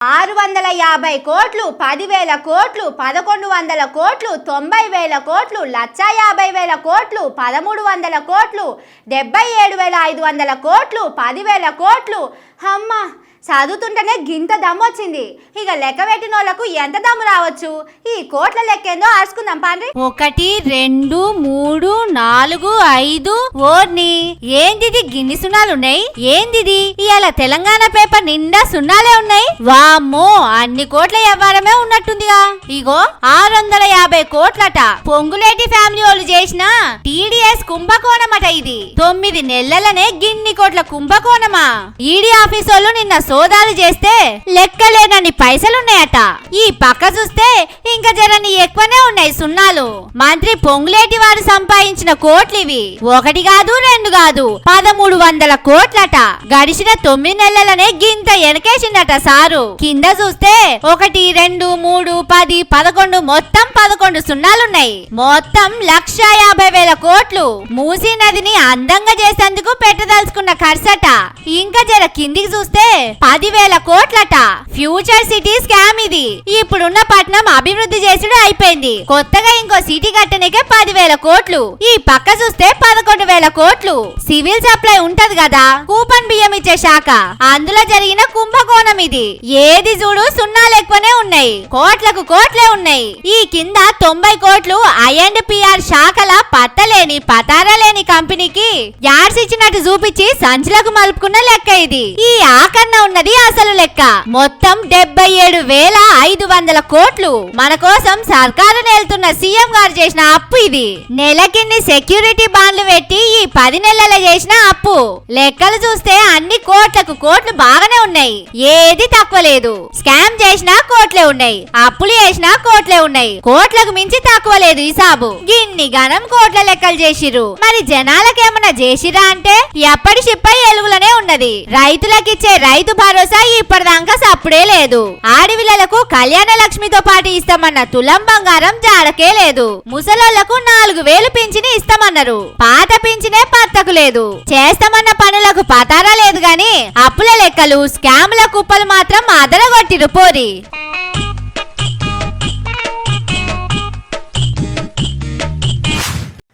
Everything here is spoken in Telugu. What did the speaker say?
650 కోట్లు, 10,000 కోట్లు, 1100 కోట్లు, 90,000 కోట్లు, 1,50,000 కోట్లు, 1,300 కోట్లు, 77,500 కోట్లు, 10,000 కోట్లు. అమ్మ చదువుతుంటేనే గింత దమ్ము వచ్చింది. ఇక లెక్క పెట్టిన వాళ్ళకు ఎంత దమ్ము రావచ్చు? ఈ కోట్ల లెక్కేందో ఆసుకుందాం పాండ్రి. 1 2 3 4 5. ఓర్ని ఏందిది గిన్ని సున్నాలున్నాయి? ఏందిది ఇవాళ తెలంగాణ పేపర్ నిండా సున్నాలే ఉన్నాయి. వామ్మో అన్ని కోట్ల వ్యవహారమే ఉన్నట్టుందిగా. ఇగో 650 కోట్లట పొంగులేటి ఫ్యామిలీ వాళ్ళు చేసిన టీడీఎస్ కుంభకోణమట. ఇది 9 నెలలనే గిన్ని కోట్ల కుంభకోణమా? ఈడీ ఆఫీస్ వాళ్ళు నిన్న సోదాలు చేస్తే లెక్కలేనన్ని పైసలున్నాయట. ఈ పక్క చూస్తే ఇంకా జరని ఎక్కువనే ఉన్నాయి సున్నాలు. మంత్రి పొంగులేటి వారు సంపాదించిన కోట్లివి. 1 కాదు 2 కాదు 1,300 కోట్లట. గడిచిన 9 నెలలనే గింత ఎనకేసిందట సారు. కింద చూస్తే 1 2 3 10 11 మొత్తం 11 సున్నాలున్నాయి. మొత్తం 1,50,000 కోట్లు. మూసీ నదిని అందంగా చేసేందుకు పెట్టదలుచుకున్న ఖర్చట. ఇంకా జర కిందికి చూస్తే 10,000 కోట్లట. ఫ్యూచర్ సిటీ స్కామ్ ఇది. ఇప్పుడున్న పట్నం అభివృద్ధి చేసుడు అయిపోయింది. కొత్తగా ఇంకో సిటీ కట్టనికే 10,000 కోట్లు. ఈ పక్క చూస్తే 11,000 కోట్లు. సివిల్ సప్లై ఉంటది కదా, కూపన్ బియ్యం ఇచ్చే శాఖ, అందులో జరిగిన కుంభకోణం ఇది. ఏది చూడు సున్నాలు ఎక్కువనే ఉన్నాయి. కోట్లకు కోట్లే ఉన్నాయి. ఈ కింద 90 కోట్లు I&PR శాఖల పట్టలేని పతారలేని కంపెనీకి యాడ్స్ ఇచ్చినట్టు చూపించి సంచులకు మలుపుకున్న లెక్క ఇది. ఈ ఆకన్న ఉన్నది అసలు లెక్క. మొత్తం 77,500 కోట్లు. మన కోసం సర్కారు నేల్తున్న సీఎం గారు చేసిన అప్పు ఇది. నెలకిన్ని సెక్యూరిటీ బాండ్లు పెట్టి ఈ 10 నెలల చేసిన అప్పు. లెక్కలు చూస్తే అన్ని కోట్లకు కోట్లు బాగానే ఉన్నాయి. ఏది తక్కువ లేదు. స్కామ్ చేసినా కోట్లే ఉన్నాయి, అప్పులు చేసినా కోట్లే ఉన్నాయి. కోట్లకు మించి తక్కువ లేదు హిసాబు. గిన్ని గణం కోట్ల లెక్కలు చేసిరు. మరి జనాలకేమన్నా చేసిరా అంటే ఎప్పటి షిప్పై ఎలుగులనే ఉన్నది. రైతులకిచ్చే రైతు భరోసా ఇప్పటిదాకా సప్పుడే లేదు. ఆడవిళ్లకు కళ్యాణ లక్ష్మితో పాటు ఇస్తామన్న తులం బంగారం జాడకే లేదు. ముసలోళ్లకు 4,000 పింఛని ఇస్తామన్నారు. పాత పింఛనే పత్తకు లేదు. చేస్తామన్న పనులకు పతారా లేదు గాని అప్పుల లెక్కలు స్కాముల కుప్పలు మాత్రం అదరగొట్టిరు పోరి.